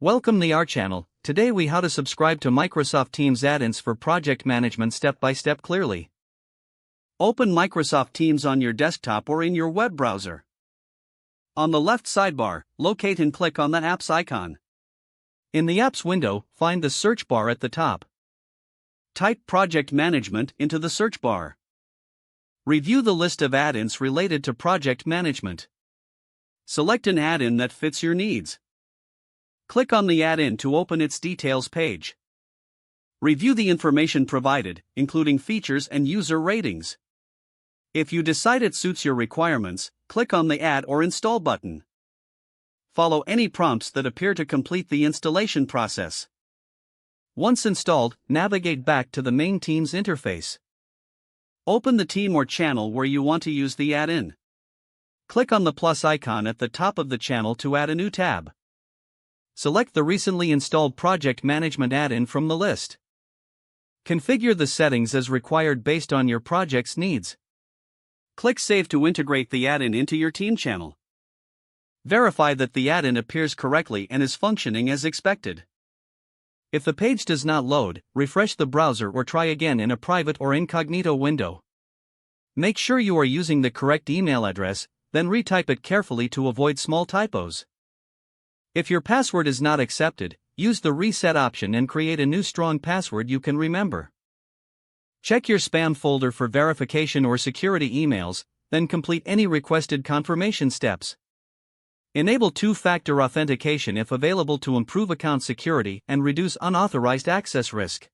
Welcome to our channel. Today we how to subscribe to Microsoft Teams add-ins for project management step by step clearly. Open Microsoft Teams on your desktop or in your web browser. On the left sidebar, locate and click on the Apps icon. In the Apps window, find the search bar at the top. Type Project Management into the search bar. Review the list of add-ins related to project management. Select an add-in that fits your needs. Click on the add-in to open its details page. Review the information provided, including features and user ratings. If you decide it suits your requirements, click on the Add or Install button. Follow any prompts that appear to complete the installation process. Once installed, navigate back to the main Teams interface. Open the team or channel where you want to use the add-in. Click on the plus icon at the top of the channel to add a new tab. Select the recently installed project management add-in from the list. Configure the settings as required based on your project's needs. Click Save to integrate the add-in into your team channel. Verify that the add-in appears correctly and is functioning as expected. If the page does not load, refresh the browser or try again in a private or incognito window. Make sure you are using the correct email address, then retype it carefully to avoid small typos. If your password is not accepted, use the reset option and create a new strong password you can remember. Check your spam folder for verification or security emails, then complete any requested confirmation steps. Enable two-factor authentication if available to improve account security and reduce unauthorized access risk.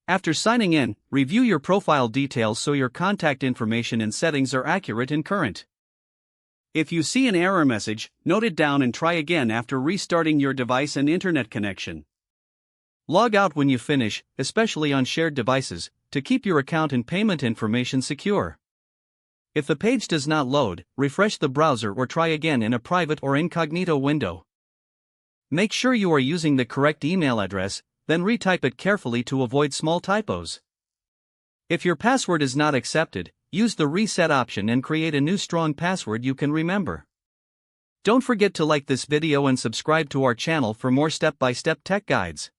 After signing in, review your profile details so your contact information and settings are accurate and current. If you see an error message, note it down and try again after restarting your device and internet connection. Log out when you finish, especially on shared devices, to keep your account and payment information secure. If the page does not load, refresh the browser or try again in a private or incognito window. Make sure you are using the correct email address, then retype it carefully to avoid small typos. If your password is not accepted, use the reset option and create a new strong password you can remember. Don't forget to like this video and subscribe to our channel for more step-by-step tech guides.